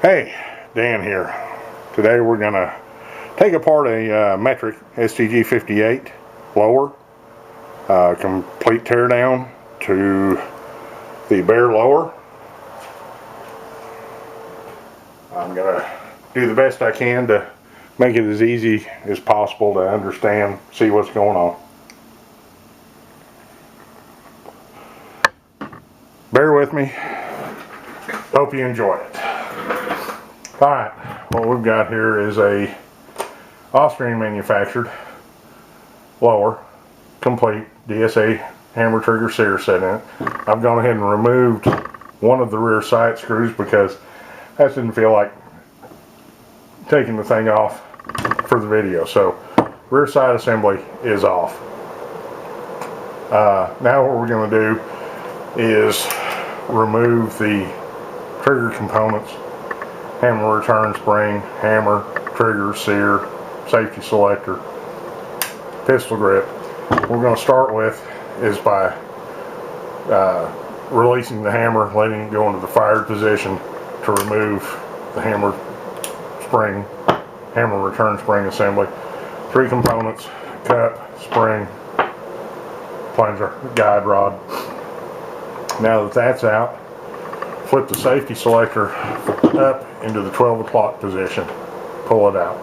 Hey, Dan here. Today we're going to take apart a Metric STG58 lower, complete teardown to the bare lower. I'm going to do the best I can to make it as easy as possible to understand, see what's going on. Bear with me. Hope you enjoy it. Alright, what we've got here is a Austrian manufactured lower, complete DSA hammer trigger sear set in it. I've gone ahead and removed one of the rear side screws because I just didn't feel like taking the thing off for the video. So rear side assembly is off. Now what we're going to do is remove the trigger components: hammer return spring, hammer, trigger, sear, safety selector, pistol grip. What we're going to start with is by releasing the hammer, letting it go into the fired position to remove the hammer spring, hammer return spring assembly. 3 components: cup, spring, plunger, guide rod. Now that that's out, flip the safety selector up into the 12 o'clock position, pull it out.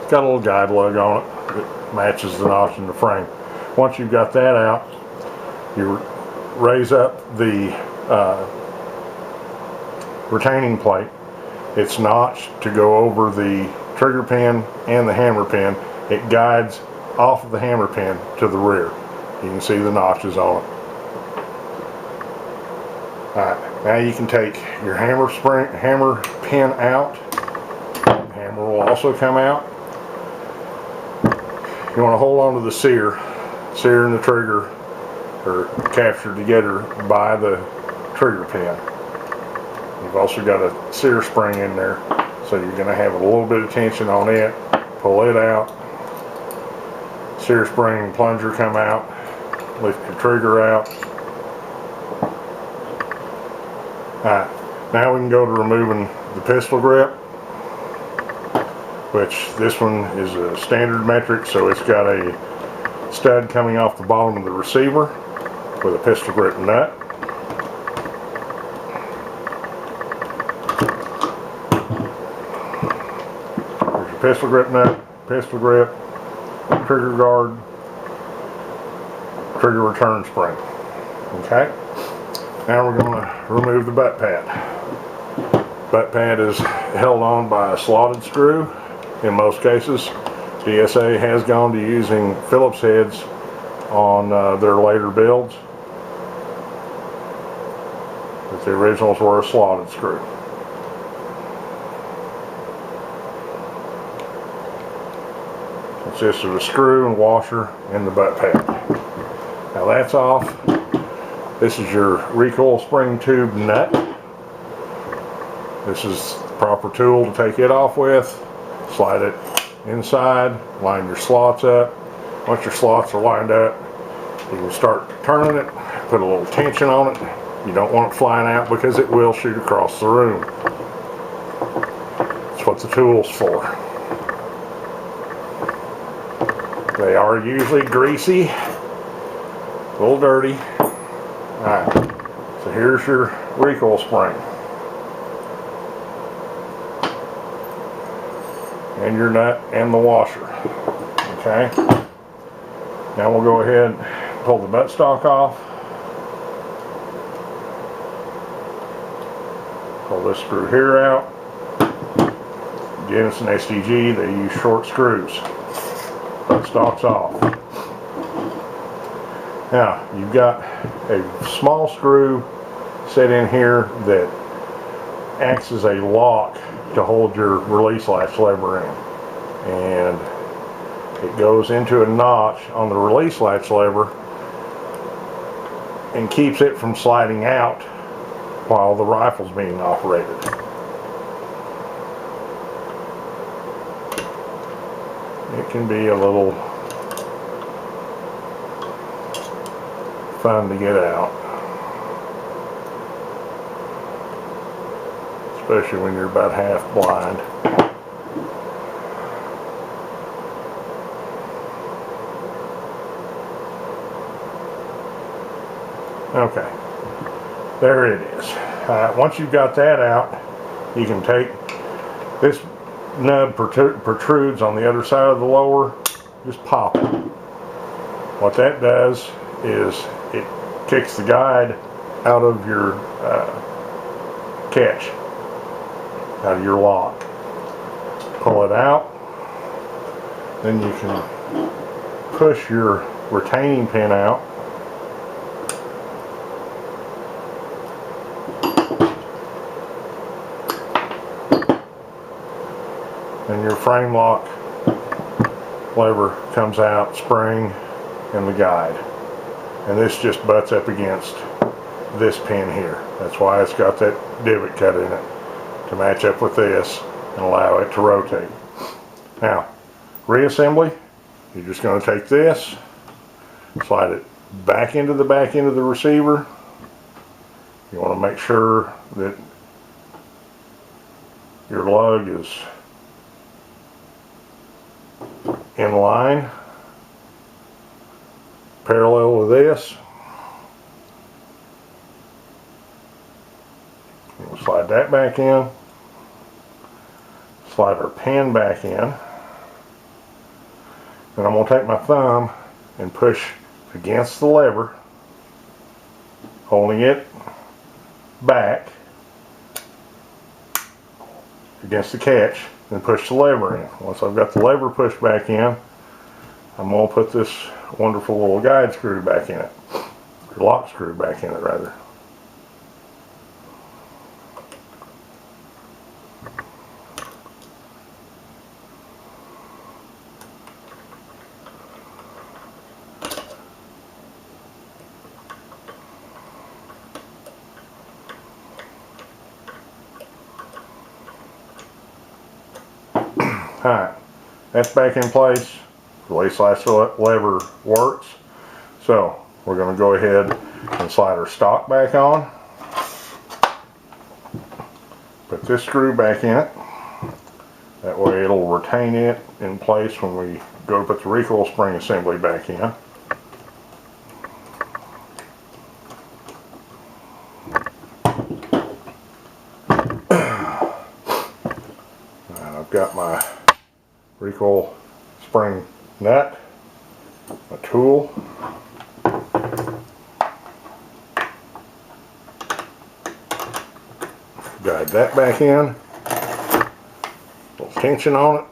It's got a little guide lug on it that matches the notch in the frame. Once you've got that out, you raise up the retaining plate. It's notched to go over the trigger pin and the hammer pin. It guides off of the hammer pin to the rear. You can see the notches on it. Alright, now you can take your hammer pin out. The hammer will also come out. You want to hold on to the sear and the trigger are captured together by the trigger pin. You've also got a sear spring in there, so you're going to have a little bit of tension on it. Pull it out. Sear spring and plunger come out. Lift your trigger out. Alright, now we can go to removing the pistol grip, which this one is a standard metric, so it's got a stud coming off the bottom of the receiver with a pistol grip nut. There's your pistol grip nut, pistol grip, trigger guard, trigger return spring. Okay? Now we're going to remove the butt pad. Butt pad is held on by a slotted screw in most cases. DSA has gone to using Phillips heads on their later builds, but the originals were a slotted screw. Consists of a screw and washer and the butt pad. Now that's off. This is your recoil spring tube nut. This is the proper tool to take it off with. Slide it inside, line your slots up. Once your slots are lined up, you can start turning it, put a little tension on it. You don't want it flying out because it will shoot across the room. That's what the tool's for. They are usually greasy, a little dirty. Alright, so here's your recoil spring and your nut and the washer. Okay, now we'll go ahead and pull the buttstock off. Pull this screw here out. Again, it's an STG, they use short screws. Buttstock's off. Now, you've got a small screw set in here that acts as a lock to hold your release latch lever in. And it goes into a notch on the release latch lever and keeps it from sliding out while the rifle's being operated. It can be a little fun to get out. especially when you're about half blind. Okay, there it is. Once you've got that out, you can take this nub protrudes on the other side of the lower, just pop it. What that does is it kicks the guide out of your catch, out of your lock. Pull it out, then you can push your retaining pin out. And your frame lock lever comes out, spring, and the guide. And this just butts up against this pin here. That's why it's got that divot cut in it, to match up with this and allow it to rotate. Now, reassembly, you're just going to take this, slide it back into the back end of the receiver. You want to make sure that your lug is in line, parallel with this. We'll slide that back in, slide our pin back in, and I'm going to take my thumb and push against the lever, holding it back against the catch, and push the lever in. Once I've got the lever pushed back in, I'm going to put this wonderful little guide screw back in it, or lock screw back in it rather. Alright, that's back in place. The waste-slash lever works. So we're going to go ahead and slide our stock back on. Put this screw back in it. That way it'll retain it in place when we go to put the recoil spring assembly back in. I've got my recoil spring nut, a tool, guide that back in, a little tension on it.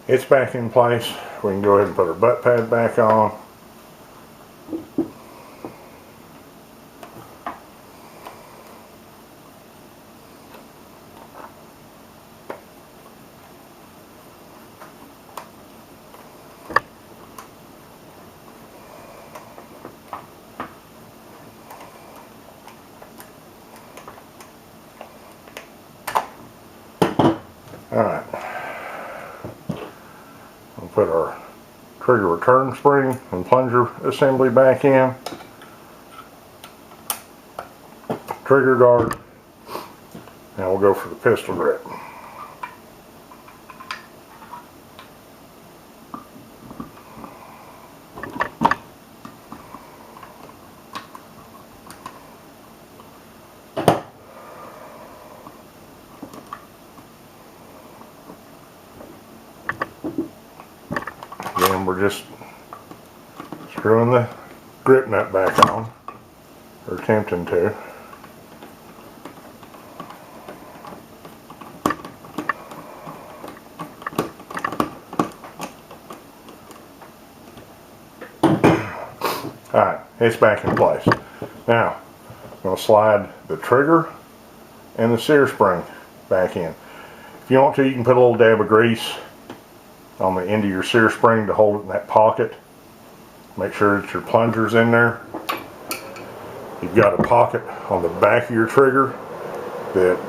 It's back in place. We can go ahead and put our butt pad back on. Alright. We'll put our trigger return spring and plunger assembly back in. Trigger guard. Now we'll go for the pistol grip. Again, we're just screwing the grip nut back on, or attempting to. Alright, it's back in place. Now, I'm going to slide the trigger and the sear spring back in. If you want to, you can put a little dab of grease on the end of your sear spring to hold it in that pocket. Make sure that your plunger's in there. You've got a pocket on the back of your trigger that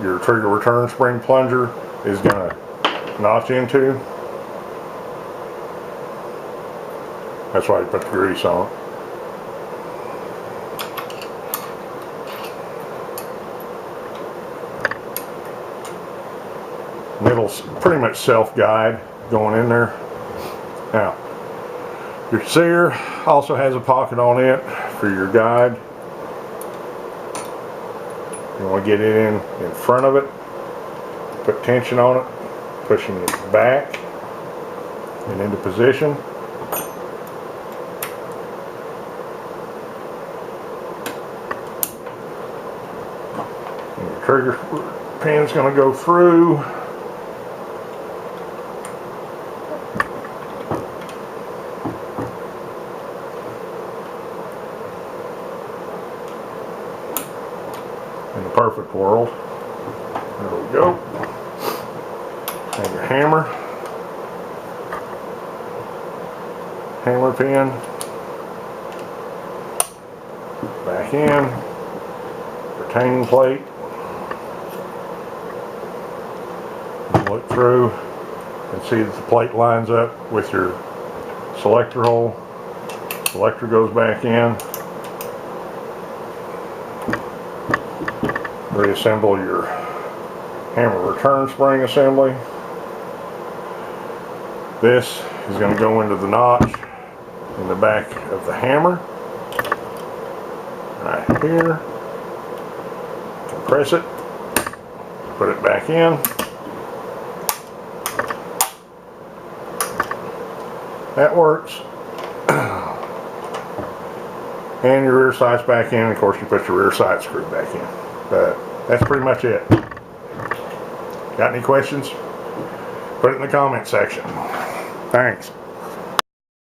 your trigger return spring plunger is going to notch into. That's why you put the grease on it. And it'll pretty much self-guide going in there. Now, your sear also has a pocket on it for your guide. You want to get it in front of it, put tension on it, pushing it back and into position. And your trigger pin's going to go through. In the perfect world. There we go. And your hammer pin back in, retaining plate. Look through and see that the plate lines up with your selector hole. Selector goes back in. Reassemble your hammer return spring assembly. This is going to go into the notch in the back of the hammer right here. Compress it, put it back in. That works. And your rear sight's back in. Of course, you put your rear sight screw back in. But that's pretty much it. Got any questions? Put it in the comment section. Thanks.